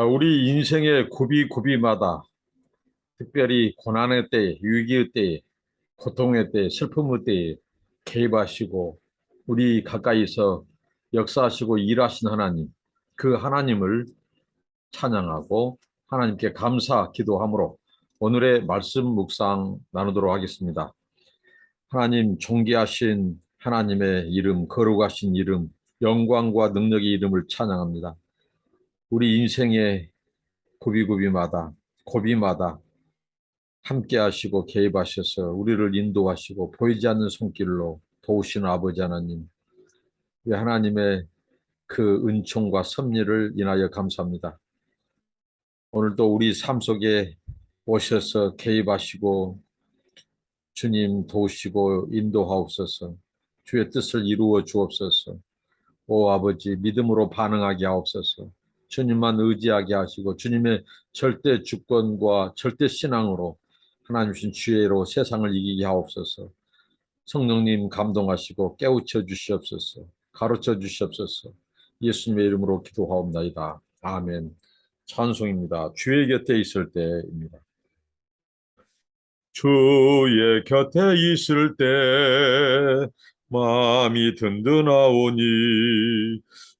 우리 인생의 고비고비마다 특별히 고난의 때, 위기의 때, 고통의 때, 슬픔의 때에 개입하시고 우리 가까이서 역사하시고 일하신 하나님, 그 하나님을 찬양하고 하나님께 감사 기도함으로 오늘의 말씀 묵상 나누도록 하겠습니다. 하나님 존귀하신 하나님의 이름, 거룩하신 이름, 영광과 능력의 이름을 찬양합니다. 우리 인생의 고비고비마다 고비마다 함께 하시고 개입하셔서 우리를 인도하시고 보이지 않는 손길로 도우시는 아버지 하나님, 이 하나님의 그 은총과 섭리를 인하여 감사합니다. 오늘도 우리 삶 속에 오셔서 개입하시고 주님 도우시고 인도하옵소서. 주의 뜻을 이루어 주옵소서. 오 아버지, 믿음으로 반응하게 하옵소서. 주님만 의지하게 하시고 주님의 절대 주권과 절대 신앙으로 하나님 주신 지혜로 세상을 이기게 하옵소서. 성령님 감동하시고 깨우쳐 주시옵소서. 가르쳐 주시옵소서. 예수님의 이름으로 기도하옵나이다. 아멘. 찬송입니다. 주의 곁에 있을 때입니다. 주의 곁에 있을 때 마음이 든든하오니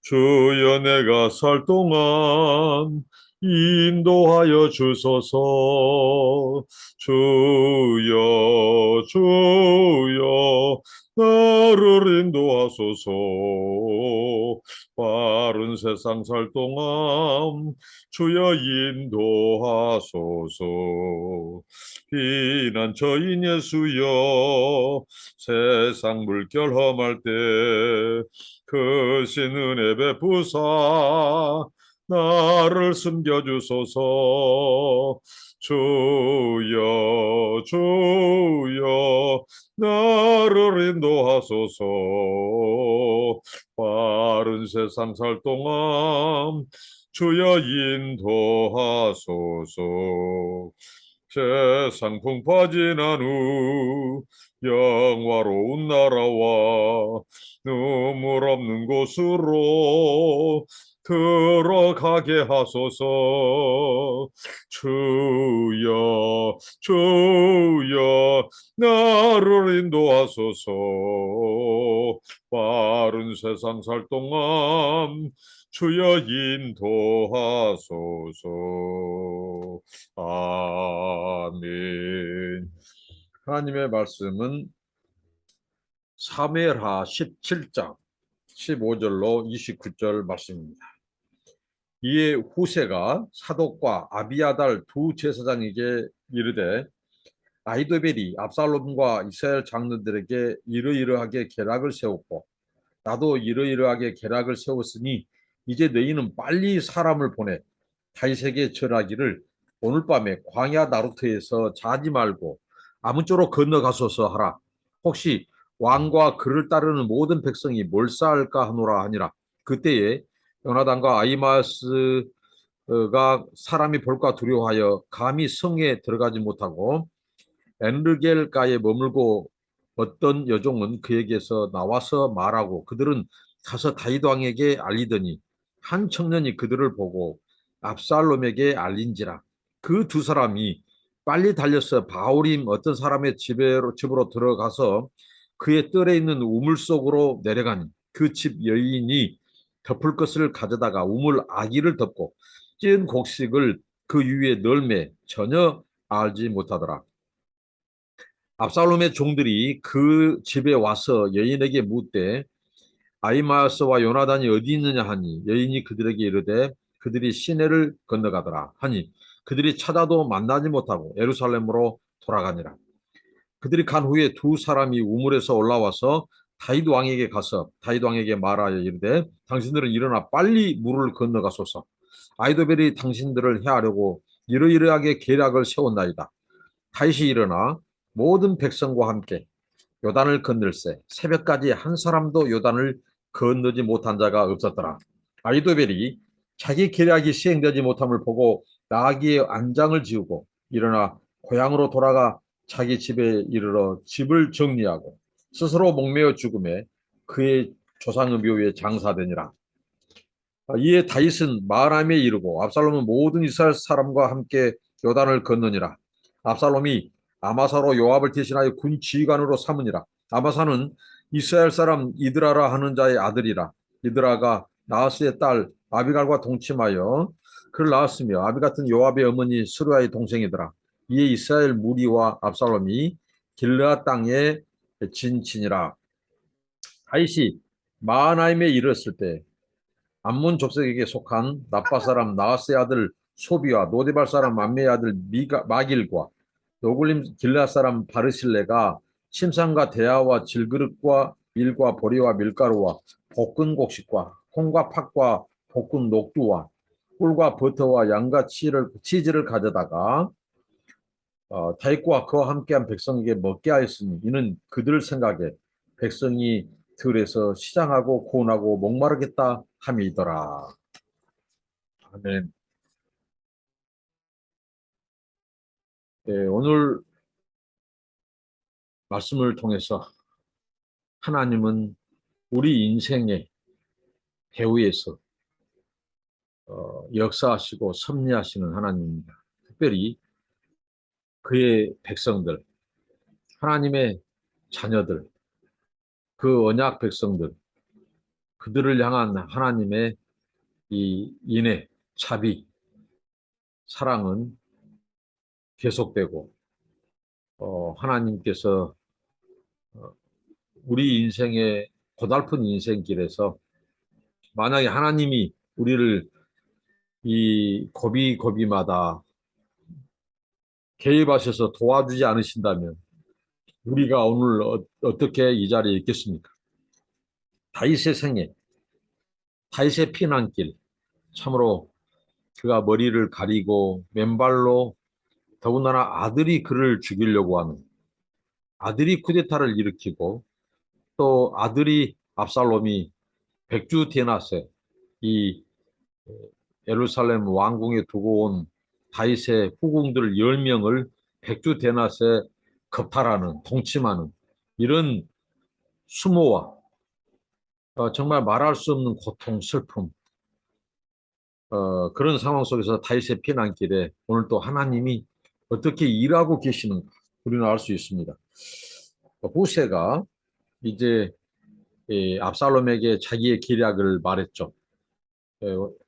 주여 내가 살 동안 인도하여 주소서. 주여 나를 인도하소서. 바른 세상 살 동안 주여 인도하소서. 피난처인 예수여 세상 물결 험할 때 크신 은혜 베푸사 나를 숨겨주소서. 주여 나를 인도하소서. 바른 세상 살 동안 주여 인도하소서. 세상 풍파 지난 후 영화로운 나라와 눈물 없는 곳으로 들어가게 하소서. 주여 나를 인도하소서. 바른 세상 살 동안 주여 인도하소서. 아멘. 하나님의 말씀은 사무엘하 17장 15절로 29절 말씀입니다. 이에 후세가 사독과 아비아달 두 제사장에게 이르되 아히도벨이 압살롬과 이스라엘 장로들에게 이러이러하게 계략을 세웠고 나도 이러이러하게 계략을 세웠으니 이제 너희는 빨리 사람을 보내 다윗에게 절하기를 오늘 밤에 광야 나루터에서 자지 말고 아무쪼록 건너가소서 하라. 혹시 왕과 그를 따르는 모든 백성이 몰사할까 하노라 하니라. 그때에 요나단과 아히마스가 사람이 볼까 두려워하여 감히 성에 들어가지 못하고 엔르겔가에 머물고 어떤 여종은 그에게서 나와서 말하고 그들은 가서 다윗 왕에게 알리더니 한 청년이 그들을 보고 압살롬에게 알린지라. 그 두 사람이 빨리 달려서 바울임 어떤 사람의 집으로 들어가서 그의 뜰에 있는 우물 속으로 내려가니 그 집 여인이 덮을 것을 가져다가 우물 아기를 덮고 찐 곡식을 그 위에 널매 전혀 알지 못하더라. 압살롬의 종들이 그 집에 와서 여인에게 묻되 아히마스와 요나단이 어디 있느냐 하니 여인이 그들에게 이르되 그들이 시내를 건너가더라 하니 그들이 찾아도 만나지 못하고 예루살렘으로 돌아가니라. 그들이 간 후에 두 사람이 우물에서 올라와서 다윗 왕에게 가서 다윗 왕에게 말하여 이르되 당신들은 일어나 빨리 물을 건너가소서. 아히도벨이 당신들을 해하려고 이러이러하게 계략을 세웠나이다. 다윗이 일어나 모든 백성과 함께 요단을 건널세 새벽까지 한 사람도 요단을 건너지 못한 자가 없었더라. 아히도벨이 자기 계략이 시행되지 못함을 보고 나귀의 안장을 지우고 일어나 고향으로 돌아가 자기 집에 이르러 집을 정리하고 스스로 목매어 죽음에 그의 조상의 묘에 장사되니라. 이에 다윗은 마하나임에 이르고 압살롬은 모든 이스라엘 사람과 함께 요단을 건너니라. 압살롬이 아마사로 요압을 대신하여 군 지휘관으로 삼으니라. 아마사는 이스라엘 사람 이드라라 하는 자의 아들이라. 이드라가 나하스의 딸 아비갈과 동침하여 그를 낳았으며 아비 같은 요압의 어머니 스루야의 동생이더라. 이에 이스라엘 무리와 압살롬이 길르앗 땅에 진친이라. 다윗이 마하나임에 이르렀을 때 암몬 족속에게 속한 나파 사람 나하스의 아들 소비와 노데발 사람 암미의 아들 마길과 노굴림 길앗 사람 바르실레가 침상과 대야와 질그릇과 밀과 보리와 밀가루와 볶은 곡식과 콩과 팥과 볶은 녹두와 꿀과 버터와 양과 치즈를 가져다가 다윗과 그와 함께한 백성에게 먹게 하였으니 이는 그들 생각에 백성이 들에서 시장하고 고운하고 목마르겠다 함이더라. 아멘. 네, 오늘 말씀을 통해서 하나님은 우리 인생의 배후에서 역사하시고 섭리하시는 하나님입니다. 특별히 그의 백성들, 하나님의 자녀들, 그 언약 백성들, 그들을 향한 하나님의 이 인애, 자비, 사랑은 계속되고 하나님께서 우리 인생의 고달픈 인생길에서 만약에 하나님이 우리를 이 고비고비마다 개입하셔서 도와주지 않으신다면 우리가 오늘 어떻게 이 자리에 있겠습니까? 다윗의 생애, 다윗의 피난길, 참으로 그가 머리를 가리고 맨발로 더군다나 아들이 그를 죽이려고 하는 아들이 쿠데타를 일으키고 또 아들이 압살롬이 백주 대낮에 이 예루살렘 왕궁에 두고 온 다윗의 후궁들 10명을 백주 대낮에 겁탈하는 통치하는 이런 수모와 정말 말할 수 없는 고통, 슬픔 그런 상황 속에서 다윗의 피난길에 오늘 또 하나님이 어떻게 일하고 계시는가 우리는 알 수 있습니다. 후세가 이제 압살롬에게 자기의 계략을 말했죠.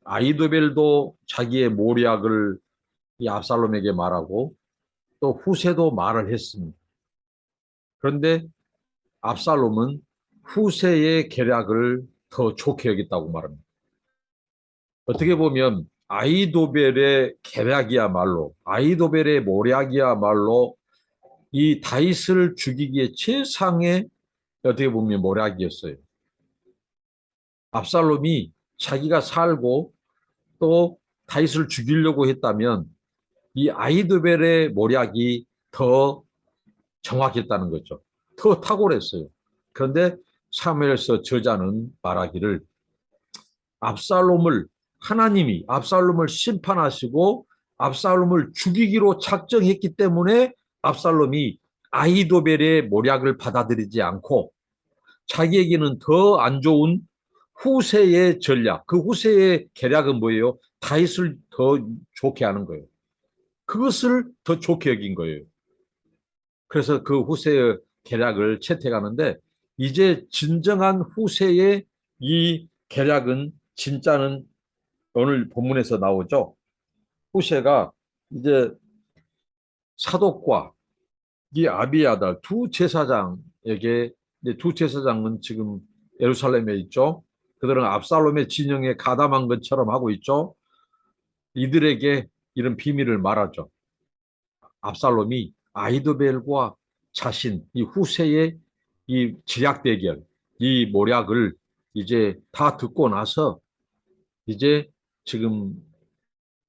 아이도벨도 자기의 모략을 이 압살롬에게 말하고 또 후세도 말을 했습니다. 그런데 압살롬은 후세의 계략을 더 좋게 여겼다고 말합니다. 어떻게 보면 아이도벨의 계략이야말로 아이도벨의 모략이야말로 이 다윗을 죽이기에 최상의 어떻게 보면 모략이었어요. 압살롬이 자기가 살고 또 다윗을 죽이려고 했다면 이 아이도벨의 모략이 더 정확했다는 거죠. 더 탁월했어요. 그런데 사무엘서 저자는 말하기를 압살롬을 하나님이 압살롬을 심판하시고 압살롬을 죽이기로 작정했기 때문에 압살롬이 아히도벨의 모략을 받아들이지 않고 자기에게는 더 안 좋은 후세의 전략, 그 후세의 계략은 뭐예요? 다윗을 더 좋게 하는 거예요. 그것을 더 좋게 여긴 거예요. 그래서 그 후세의 계략을 채택하는데 이제 진정한 후세의 이 계략은 진짜는 오늘 본문에서 나오죠. 후세가 이제 사독과 이 아비아달 두 제사장에게 두 제사장은 지금 예루살렘에 있죠. 그들은 압살롬의 진영에 가담한 것처럼 하고 있죠. 이들에게 이런 비밀을 말하죠. 압살롬이 아히도벨과 자신 이 후세의 이 지략 대결, 이 모략을 이제 다 듣고 나서 이제 지금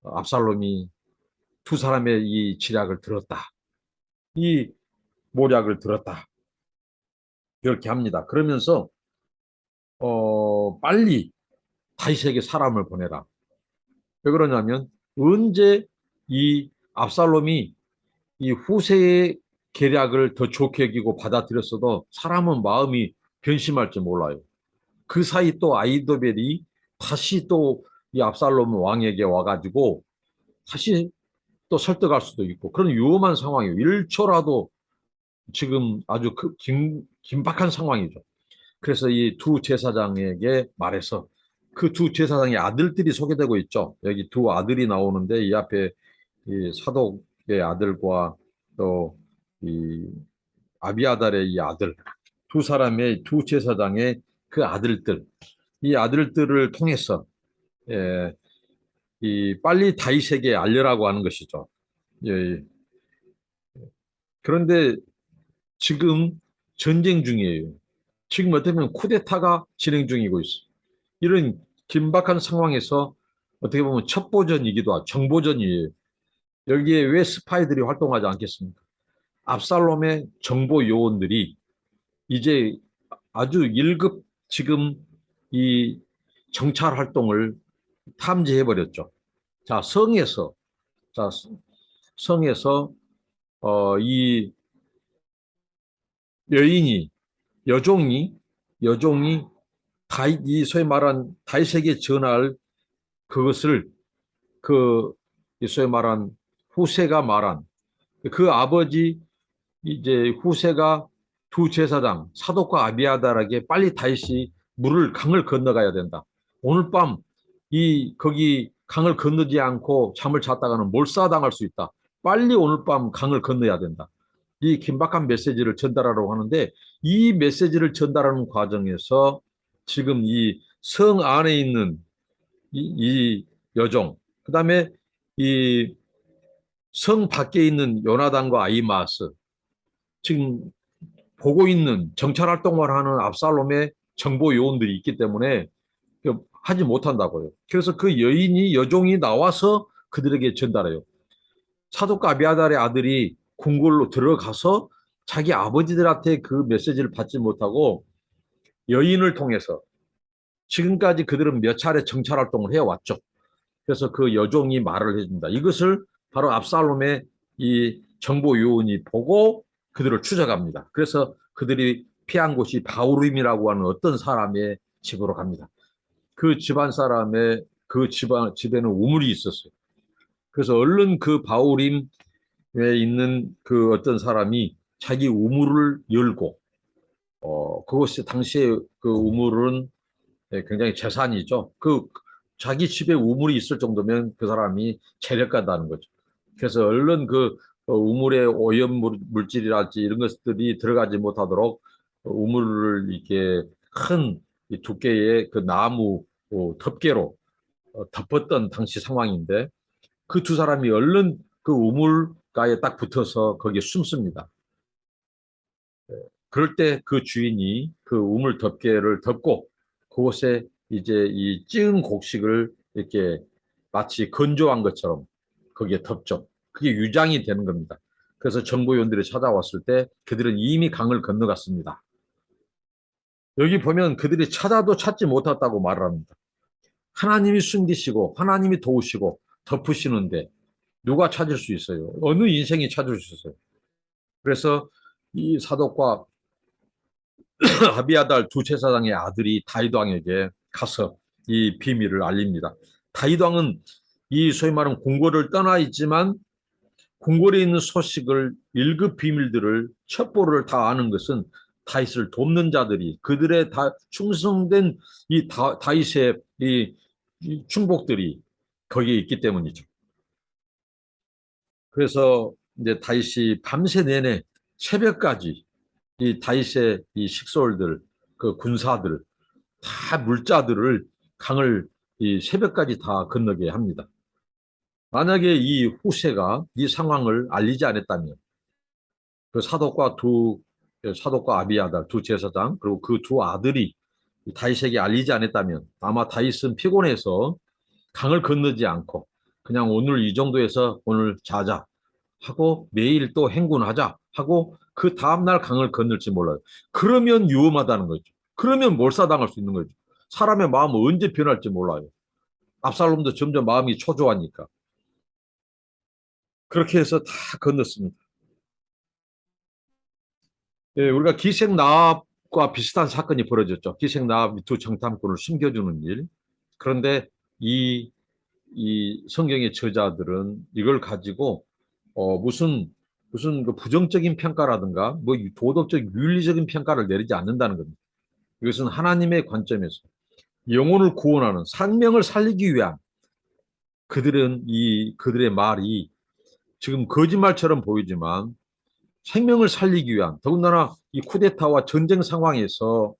압살롬이 두 사람의 이 지략을 들었다. 이 모략을 들었다. 이렇게 합니다. 그러면서 빨리 다윗에게 사람을 보내라. 왜 그러냐면 언제 이 압살롬이 이 후세의 계략을 더 좋게 여기고 받아들였어도 사람은 마음이 변심할지 몰라요. 그 사이 또 아이도벨이 다시 또 이 압살롬 왕에게 와가지고 다시 또 설득할 수도 있고 그런 위험한 상황이에요. 1초라도 지금 아주 긴박한 상황이죠. 그래서 이 두 제사장에게 말해서 그 두 제사장의 아들들이 소개되고 있죠. 여기 두 아들이 나오는데 이 앞에 이 사독의 아들과 또 이 아비아달의 이 아들 두 사람의 두 제사장의 그 아들들 이 아들들을 통해서 예, 이 빨리 다윗에게 알려라고 하는 것이죠. 예, 그런데 지금 전쟁 중이에요. 지금 어떻게 보면 쿠데타가 진행 중이고 있어. 이런 긴박한 상황에서 어떻게 보면 첩보전이기도 하고 정보전이에요. 여기에 왜 스파이들이 활동하지 않겠습니까? 압살롬의 정보 요원들이 이제 아주 1급 지금 이 정찰 활동을 탐지해 버렸죠. 자, 자, 성에서 이 여인이 여종이 여종이 다윗 이 소위 말한 다윗에게 전할 그것을 그 소위 말한 후세가 말한 그 아버지 이제 후세가 두 제사장 사독과 아비아달에게 빨리 다윗이 강을 건너가야 된다. 오늘 밤 이 거기 강을 건너지 않고 잠을 잤다가는 몰사당할 수 있다. 빨리 오늘 밤 강을 건너야 된다. 이 긴박한 메시지를 전달하려고 하는데 이 메시지를 전달하는 과정에서 지금 이 성 안에 있는 이 여종, 그다음에 이 성 밖에 있는 요나단과 아히마스, 지금 보고 있는 정찰 활동을 하는 압살롬의 정보 요원들이 있기 때문에 하지 못한다고요. 그래서 그 여종이 나와서 그들에게 전달해요. 사독과 아비아달의 아들이 궁궐로 들어가서 자기 아버지들한테 그 메시지를 받지 못하고 여인을 통해서 지금까지 그들은 몇 차례 정찰 활동을 해왔죠. 그래서 그 여종이 말을 해준다. 이것을 바로 압살롬의 이 정보 요원이 보고 그들을 추적합니다. 그래서 그들이 피한 곳이 바우림이라고 하는 어떤 사람의 집으로 갑니다. 그 집안 사람의 그 집에는 우물이 있었어요. 그래서 얼른 그 바우림에 있는 그 어떤 사람이 자기 우물을 열고 그것이 당시에 그 우물은 굉장히 재산이죠. 그 자기 집에 우물이 있을 정도면 그 사람이 재력가다는 거죠. 그래서 얼른 그 우물에 오염 물질이랄지 이런 것들이 들어가지 못하도록 우물을 이렇게 큰 두께의 그 나무 덮개로 덮었던 당시 상황인데 그 두 사람이 얼른 그 우물가에 딱 붙어서 거기에 숨습니다. 그럴 때 그 주인이 그 우물 덮개를 덮고 그곳에 이제 이 찌은 곡식을 이렇게 마치 건조한 것처럼 거기에 덮죠. 그게 유장이 되는 겁니다. 그래서 정보위원들이 찾아왔을 때 그들은 이미 강을 건너갔습니다. 여기 보면 그들이 찾아도 찾지 못했다고 말을 합니다. 하나님이 숨기시고 하나님이 도우시고 덮으시는데 누가 찾을 수 있어요? 어느 인생이 찾을 수 있어요? 그래서 이 사독과 아비아달 두 제사장의 아들이 다윗 왕에게 가서 이 비밀을 알립니다. 다윗 왕은 이 소위 말하는 궁궐을 떠나 있지만 궁궐에 있는 소식을 1급 비밀들을 첩보를 다 아는 것은 다윗을 돕는 자들이 그들의 다 충성된 이 다윗의 이 충복들이 거기에 있기 때문이죠. 그래서 이제 다윗이 밤새 내내 새벽까지 이 다윗의 이 식솔들, 그 군사들, 다 물자들을 강을 이 새벽까지 다 건너게 합니다. 만약에 이 후세가 이 상황을 알리지 않았다면 그 사독과 아비아달 두 제사장 그리고 그 두 아들이 다윗에게 알리지 않았다면 아마 다윗은 피곤해서 강을 건너지 않고 그냥 오늘 이 정도에서 오늘 자자 하고 내일 또 행군하자 하고 그 다음날 강을 건널지 몰라요. 그러면 위험하다는 거죠. 그러면 몰사당할 수 있는 거죠. 사람의 마음은 언제 변할지 몰라요. 압살롬도 점점 마음이 초조하니까. 그렇게 해서 다 건넜습니다. 예, 우리가 기생나합과 비슷한 사건이 벌어졌죠. 기생나합이 두 정탐꾼을 숨겨주는 일. 그런데 이, 이 성경의 저자들은 이걸 가지고 무슨 그 부정적인 평가라든가 뭐 도덕적 윤리적인 평가를 내리지 않는다는 겁니다. 이것은 하나님의 관점에서 영혼을 구원하는 생명을 살리기 위한 그들의 말이 지금 거짓말처럼 보이지만 생명을 살리기 위한 더군다나 이 쿠데타와 전쟁 상황에서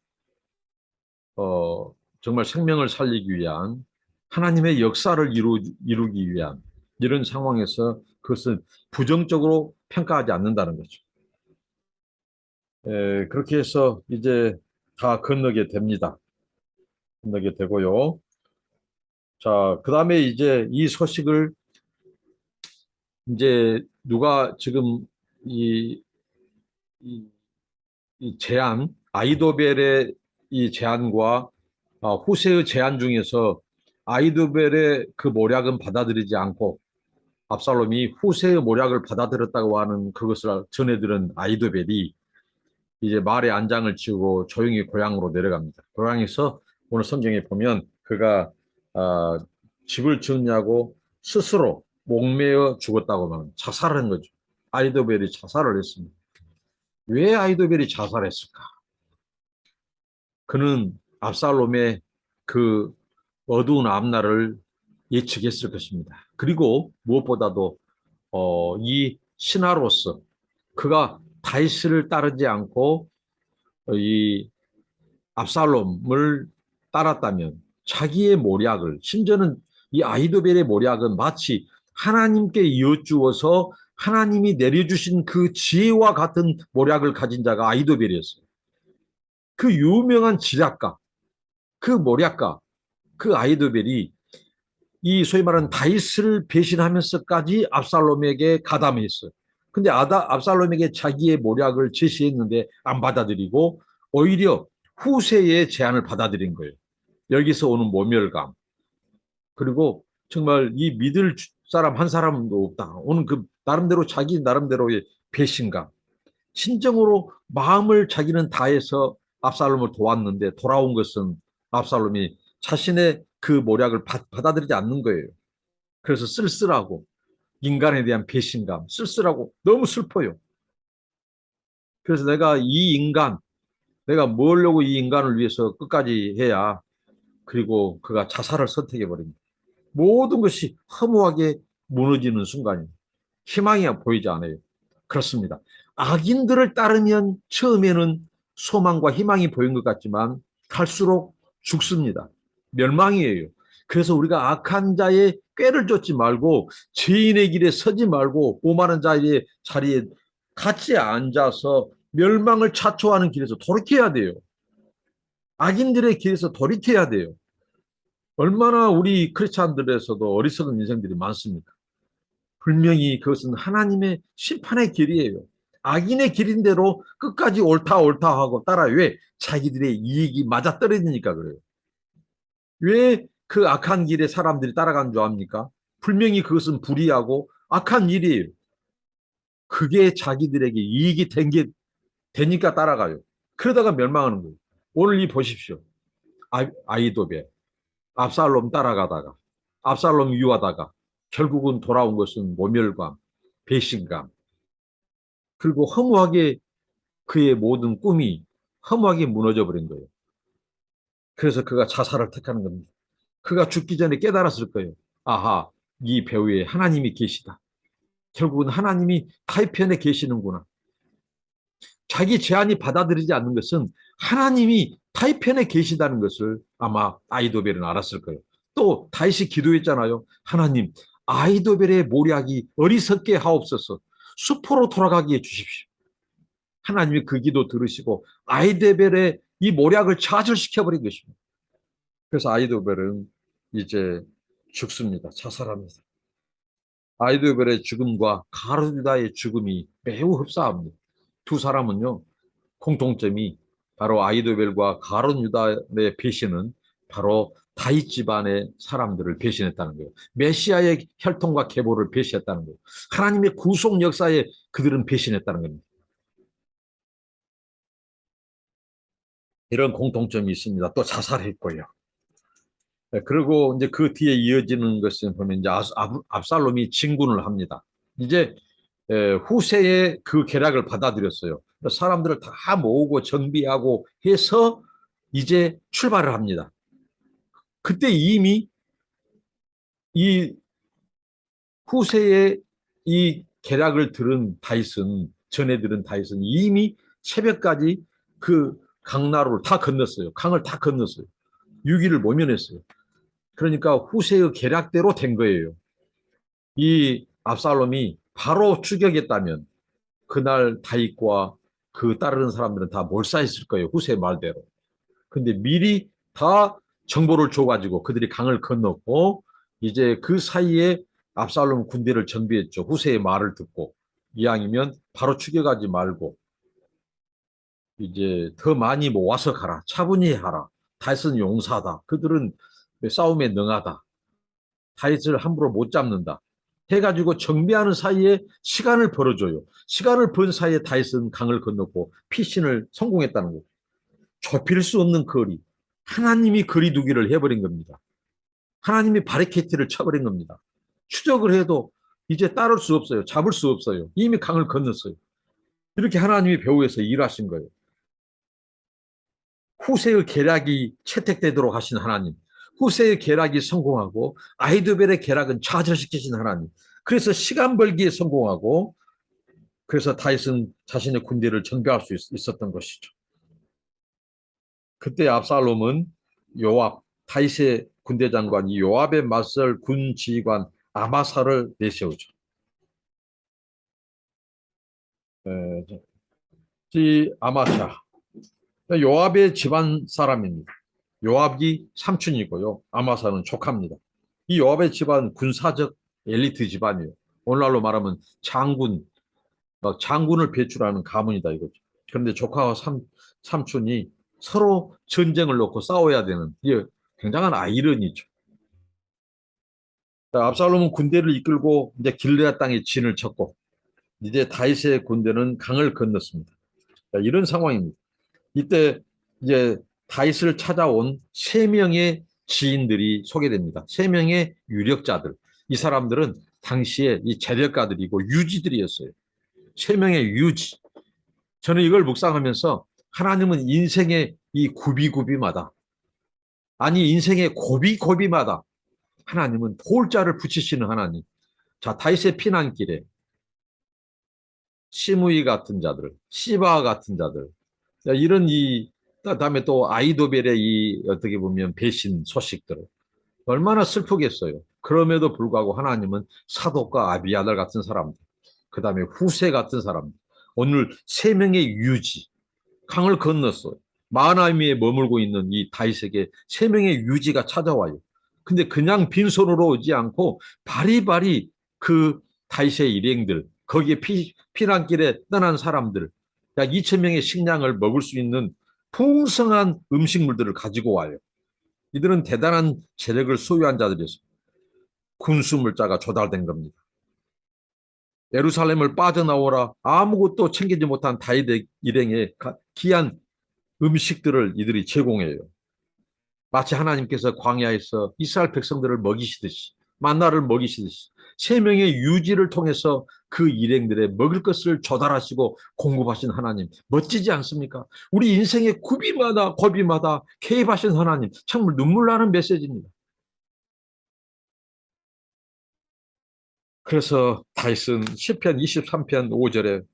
어, 정말 생명을 살리기 위한 하나님의 역사를 이루기 위한 이런 상황에서 그것을 부정적으로 평가하지 않는다는 거죠. 그렇게 해서 이제 다 건너게 됩니다. 건너게 되고요. 자, 그 다음에 이제 이 소식을 이제 누가 지금 이, 이, 이 제안, 아이도벨의 이 제안과 후세의 제안 중에서 아이도벨의 그 모략은 받아들이지 않고 압살롬이 후세의 모략을 받아들였다고 하는 그것을 전해들은 아이도벨이 이제 말에 안장을 치우고 조용히 고향으로 내려갑니다. 고향에서 오늘 성경에 보면 그가 아, 집을 지었냐고 스스로 목매어 죽었다고 하면 자살을 한 거죠. 아이도벨이 자살을 했습니다. 왜 아이도벨이 자살했을까? 그는 압살롬의 그 어두운 앞날을 예측했을 것입니다. 그리고 무엇보다도 이 신하로서 그가 다윗을 따르지 않고 이 압살롬을 따랐다면 자기의 모략을 심지어는 이 아히도벨의 모략은 마치 하나님께 이어주어서 하나님이 내려주신 그 지혜와 같은 모략을 가진 자가 아히도벨이었어요. 그 유명한 지략가, 그 모략가, 그 아히도벨이 이 소위 말하는 다윗을 배신하면서까지 압살롬에게 가담했어요. 근데 압살롬에게 자기의 모략을 제시했는데 안 받아들이고 오히려 후세의 제안을 받아들인 거예요. 여기서 오는 모멸감. 그리고 정말 이 믿을 사람 한 사람도 없다. 오는 그 나름대로 자기 나름대로의 배신감. 진정으로 마음을 자기는 다해서 압살롬을 도왔는데 돌아온 것은 압살롬이 자신의 그 모략을 받아들이지 않는 거예요. 그래서 쓸쓸하고 인간에 대한 배신감, 쓸쓸하고 너무 슬퍼요. 그래서 내가 뭐려고 이 인간을 위해서 끝까지 해야 그리고 그가 자살을 선택해 버립니다. 모든 것이 허무하게 무너지는 순간입니다. 희망이 보이지 않아요. 그렇습니다. 악인들을 따르면 처음에는 소망과 희망이 보인 것 같지만 갈수록 죽습니다. 멸망이에요. 그래서 우리가 악한 자의 꾀를 쫓지 말고 죄인의 길에 서지 말고 오만한 자리에 같이 앉아서 멸망을 자초하는 길에서 돌이켜야 돼요. 악인들의 길에서 돌이켜야 돼요. 얼마나 우리 크리스찬들에서도 어리석은 인생들이 많습니까? 분명히 그것은 하나님의 심판의 길이에요. 악인의 길인 대로 끝까지 옳다 옳다 하고 따라 왜? 자기들의 이익이 맞아떨어지니까 그래요. 왜 그 악한 길에 사람들이 따라가는 줄 압니까? 분명히 그것은 불의하고 악한 일이에요. 그게 자기들에게 이익이 되니까 따라가요. 그러다가 멸망하는 거예요. 오늘 이 보십시오. 아이도베 압살롬 따라가다가 압살롬 유하다가 결국은 돌아온 것은 모멸감, 배신감, 그리고 허무하게 그의 모든 꿈이 허무하게 무너져 버린 거예요. 그래서 그가 자살을 택하는 겁니다. 그가 죽기 전에 깨달았을 거예요. 아하, 이 배후에 하나님이 계시다. 결국은 하나님이 타협편에 계시는구나. 자기 제안이 받아들이지 않는 것은 하나님이 타협편에 계시다는 것을 아마 아이도벨은 알았을 거예요. 또 다윗이 기도했잖아요. 하나님, 아이도벨의 모략이 어리석게 하옵소서. 숲으로 돌아가게 해주십시오. 하나님이 그 기도 들으시고 아이도벨의 이 모략을 좌절시켜버린 것입니다. 그래서 아이도벨은 이제 죽습니다. 자살합니다. 아이도벨의 죽음과 가르다의 죽음이 매우 흡사합니다. 두 사람은요, 공통점이 바로 아이도벨과 가론 유다의 배신은 바로 다윗 집안의 사람들을 배신했다는 거예요. 메시아의 혈통과 계보를 배신했다는 거예요. 하나님의 구속 역사에 그들은 배신했다는 겁니다. 이런 공통점이 있습니다. 또 자살했고요. 네, 그리고 이제 그 뒤에 이어지는 것을 보면 이제 압살롬이 진군을 합니다. 이제 후세의 그 계략을 받아들였어요. 사람들을 다 모으고 정비하고 해서 이제 출발을 합니다. 그때 이미 이 후세의 이 계략을 들은 다윗은 전해 들은 다윗은 이미 새벽까지 그 강나루를 다 건넜어요. 강을 다 건넜어요. 유기를 모면했어요. 그러니까 후세의 계략대로 된 거예요. 이 압살롬이 바로 추격했다면 그날 다윗과 그 따르는 사람들은 다 몰사했을 거예요. 후세 말대로. 근데 미리 다 정보를 줘가지고 그들이 강을 건넜고 이제 그 사이에 압살롬 군대를 정비했죠. 후세의 말을 듣고 이왕이면 바로 추격하지 말고 이제 더 많이 모아서 가라. 차분히 하라. 다윗은 용사다. 그들은 싸움에 능하다. 다윗을 함부로 못 잡는다. 해가지고 정비하는 사이에 시간을 벌어줘요. 시간을 번 사이에 다윗은 강을 건넜고 피신을 성공했다는 거. 좁힐 수 없는 거리. 하나님이 거리두기를 해버린 겁니다. 하나님이 바리케이트를 쳐버린 겁니다. 추적을 해도 이제 따를 수 없어요. 잡을 수 없어요. 이미 강을 건넜어요. 이렇게 하나님이 배후에서 일하신 거예요. 후세의 계략이 채택되도록 하신 하나님. 후세의 계략이 성공하고 아히도벨의 계략은 좌절시키신 하나님. 그래서 시간 벌기에 성공하고 그래서 다윗은 자신의 군대를 정비할 수 있었던 것이죠. 그때 압살롬은 요압, 다윗의 군대 장관 이 요압의 맞설 군 지휘관 아마사를 내세우죠. 이 아마샤, 요압의 집안 사람입니다. 요압이 삼촌이고요. 아마사는 조카입니다. 이 요압의 집안 군사적 엘리트 집안이에요. 오늘날로 말하면 장군, 장군을 배출하는 가문이다 이거죠. 그런데 조카와 삼촌이 서로 전쟁을 놓고 싸워야 되는 이게 굉장한 아이러니죠. 압살롬은 군대를 이끌고 이제 길르앗 땅에 진을 쳤고 이제 다윗의 군대는 강을 건넜습니다. 이런 상황입니다. 이때 이제 다윗을 찾아온 세 명의 지인들이 소개됩니다. 세 명의 유력자들. 이 사람들은 당시에 이 재력가들이고 유지들이었어요. 세 명의 유지. 저는 이걸 묵상하면서 하나님은 인생의 이 구비구비마다 아니 인생의 고비고비마다 하나님은 돌자를 붙이시는 하나님. 자, 다윗의 피난길에 시므이 같은 자들, 시바 같은 자들, 이런 이 그다음에 또 아이도벨의 이 어떻게 보면 배신 소식들 얼마나 슬프겠어요. 그럼에도 불구하고 하나님은 사독과 아비아달 같은 사람들, 그다음에 후세 같은 사람들, 오늘 세 명의 유지 강을 건넜어요. 마하나임에 머물고 있는 이 다윗에게 세 명의 유지가 찾아와요. 근데 그냥 빈손으로 오지 않고 바리바리 그 다윗의 일행들, 거기에 피난길에 떠난 사람들, 약 2천 명의 식량을 먹을 수 있는 풍성한 음식물들을 가지고 와요. 이들은 대단한 재력을 소유한 자들이었어요. 군수물자가 조달된 겁니다. 예루살렘을 빠져나오라 아무것도 챙기지 못한 다윗의 일행에 귀한 음식들을 이들이 제공해요. 마치 하나님께서 광야에서 이스라엘 백성들을 먹이시듯이 만나를 먹이시듯이 세 명의 유지를 통해서 그 일행들의 먹을 것을 조달하시고 공급하신 하나님 멋지지 않습니까? 우리 인생의 구비마다 고비마다 개입하신 하나님 정말 눈물 나는 메시지입니다. 그래서 다윗은 시편 23편 5절에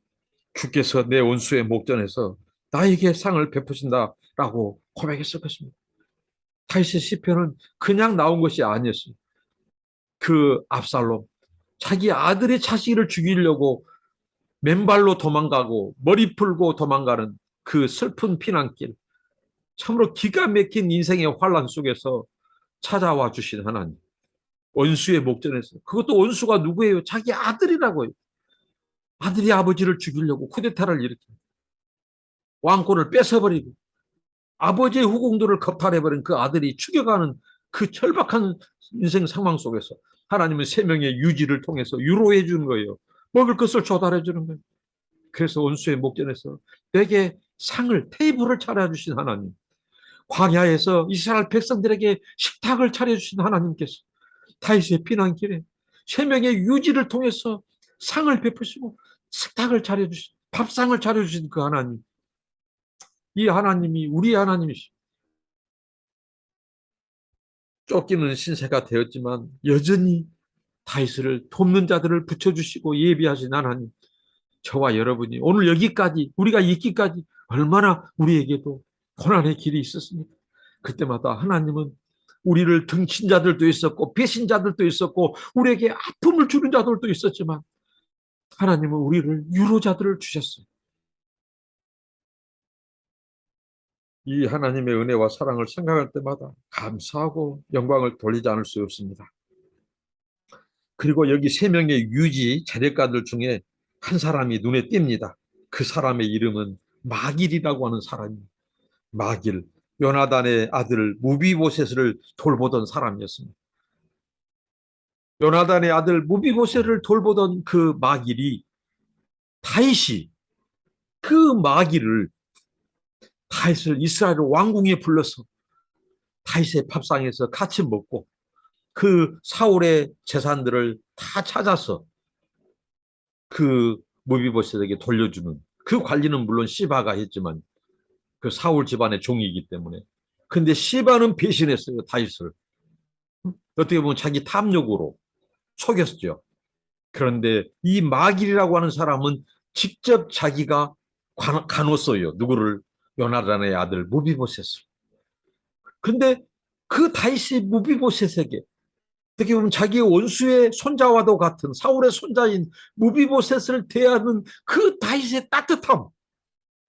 주께서 내 원수의 목전에서 나에게 상을 베푸신다라고 고백했을 것입니다. 다윗의 시편은 그냥 나온 것이 아니었어요. 그 압살롬 자기 아들의 자식을 죽이려고 맨발로 도망가고 머리 풀고 도망가는 그 슬픈 피난길 참으로 기가 막힌 인생의 환란 속에서 찾아와 주신 하나님 원수의 목전에서 그것도 원수가 누구예요? 자기 아들이라고요. 아들이 아버지를 죽이려고 쿠데타를 일으켜 왕권을 뺏어버리고 아버지의 후궁들을 겁탈해버린 그 아들이 죽여가는 그 절박한 인생 상황 속에서 하나님은 세 명의 유지를 통해서 유로해 주는 거예요. 먹을 것을 조달해 주는 거예요. 그래서 원수의 목전에서 내게 상을 테이블을 차려주신 하나님 광야에서 이스라엘 백성들에게 식탁을 차려주신 하나님께서 다윗의 피난길에 세 명의 유지를 통해서 상을 베푸시고 식탁을 차려주신, 밥상을 차려주신 그 하나님, 이 하나님이 우리의 하나님이시죠. 쫓기는 신세가 되었지만 여전히 다윗을 돕는 자들을 붙여주시고 예비하신 하나님, 저와 여러분이 오늘 여기까지 우리가 있기까지 얼마나 우리에게도 고난의 길이 있었습니까? 그때마다 하나님은 우리를 등친 자들도 있었고 배신자들도 있었고 우리에게 아픔을 주는 자들도 있었지만 하나님은 우리를 유로자들을 주셨어요. 이 하나님의 은혜와 사랑을 생각할 때마다 감사하고 영광을 돌리지 않을 수 없습니다. 그리고 여기 세 명의 유지 재래가들 중에 한 사람이 눈에 띕니다. 그 사람의 이름은 마길이라고 하는 사람입니다. 마길, 요나단의 아들 무비보셋을 돌보던 사람이었습니다. 요나단의 아들 무비보셋을 돌보던 그 마길이 다윗이 그 마길을 다윗을 이스라엘 왕궁에 불러서 다윗의 밥상에서 같이 먹고 그 사울의 재산들을 다 찾아서 그 무비보셋에게 돌려주는 그 관리는 물론 시바가 했지만 그 사울 집안의 종이기 때문에. 근데 시바는 배신했어요, 다윗을. 어떻게 보면 자기 탐욕으로 속였죠. 그런데 이 마길이라고 하는 사람은 직접 자기가 가눴어요. 누구를? 요나단의 아들 무비보셋을. 근데 그 다윗이 무비보셋에게 어떻게 보면 자기의 원수의 손자와도 같은 사울의 손자인 무비보셋을 대하는 그 다윗의 따뜻함,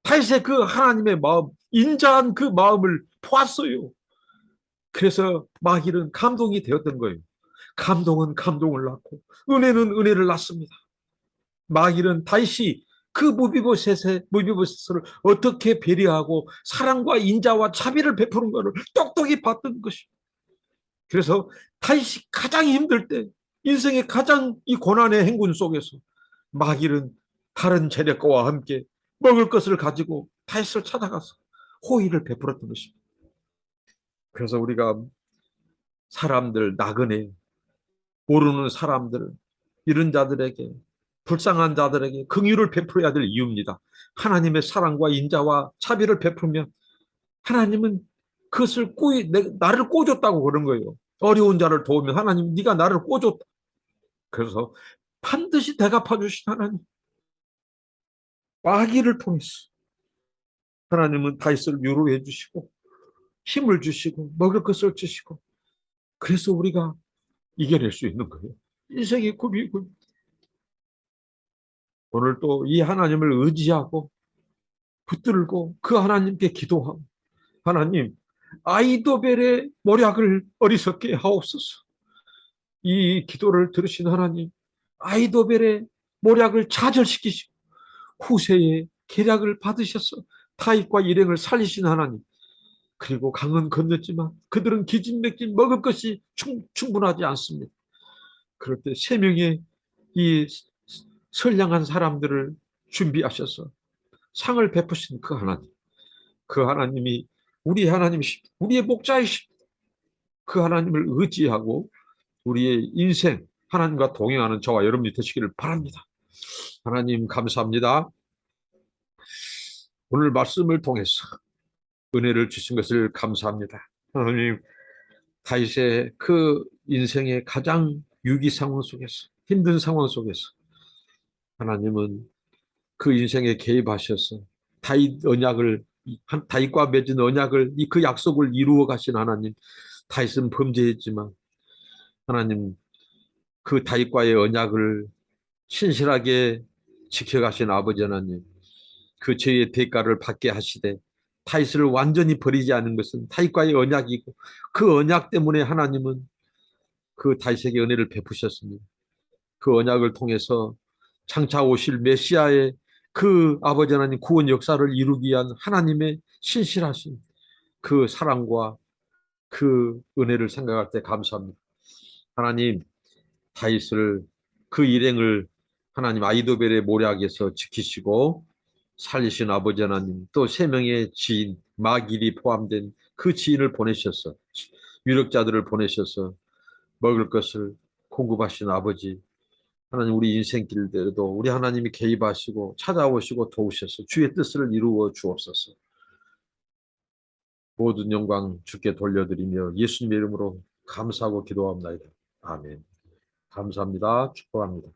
다윗의 그 하나님의 마음, 인자한 그 마음을 보았어요. 그래서 마길은 감동이 되었던 거예요. 감동은 감동을 낳고 은혜는 은혜를 낳습니다. 마길은 다윗이 그 무비보셋을 어떻게 배려하고 사랑과 인자와 자비를 베푸는 것을 똑똑히 봤던 것입니다. 그래서 다윗이 가장 힘들 때, 인생의 가장 이 고난의 행군 속에서 마길은 다른 재력가와 함께 먹을 것을 가지고 다윗을 찾아가서 호의를 베풀었던 것입니다. 그래서 우리가 사람들, 나그네, 모르는 사람들, 이런 자들에게, 불쌍한 자들에게 긍휼을 베풀어야 될 이유입니다. 하나님의 사랑과 인자와 자비를 베풀면 하나님은 그것을 나를 꿔줬다고 그런 거예요. 어려운 자를 도우면 하나님, 네가 나를 꿔줬다. 그래서 반드시 대갚아 주신 하나님, 마귀를 통해서 하나님은 다윗을 위로해 주시고 힘을 주시고 먹을 것을 주시고, 그래서 우리가 이겨낼 수 있는 거예요. 인생의 고비. 오늘 또 이 하나님을 의지하고 붙들고 그 하나님께 기도하고, 하나님, 아이도벨의 모략을 어리석게 하옵소서. 이 기도를 들으신 하나님, 아이도벨의 모략을 좌절시키시고 후세의 계략을 받으셔서 다윗과 일행을 살리신 하나님, 그리고 강은 건넜지만 그들은 기진맥진 먹을 것이 충분하지 않습니다. 그럴 때 세 명의 이 선량한 사람들을 준비하셔서 상을 베푸신 그 하나님, 그 하나님이 우리의 하나님이십니다. 우리의 목자이십니다. 그 하나님을 의지하고 우리의 인생 하나님과 동행하는 저와 여러분이 되시기를 바랍니다. 하나님 감사합니다. 오늘 말씀을 통해서 은혜를 주신 것을 감사합니다. 하나님, 다윗의 그 인생의 가장 위기 상황 속에서, 힘든 상황 속에서 하나님은 그 인생에 개입하셔서 다윗 언약을, 다윗과 맺은 언약을, 그 약속을 이루어 가신 하나님. 다윗은 범죄했지만 하나님, 그 다윗과의 언약을 신실하게 지켜가신 아버지 하나님, 그 죄의 대가를 받게 하시되 다윗을 완전히 버리지 않은 것은 다윗과의 언약이고, 그 언약 때문에 하나님은 그 다윗에게 은혜를 베푸셨습니다. 그 언약을 통해서 장차 오실 메시아의 그 아버지 하나님 구원 역사를 이루기 위한 하나님의 신실하신 그 사랑과 그 은혜를 생각할 때 감사합니다. 하나님, 다윗을, 그 일행을 하나님 아이도벨의 모략에서 지키시고 살리신 아버지 하나님, 또 세 명의 지인 마길이 포함된 그 지인을 보내셔서 유력자들을 보내셔서 먹을 것을 공급하신 아버지 하나님 우리 인생길대로도 우리 하나님이 개입하시고 찾아오시고 도우셔서 주의 뜻을 이루어 주옵소서. 모든 영광 주께 돌려드리며 예수님의 이름으로 감사하고 기도합니다. 아멘. 감사합니다. 축복합니다.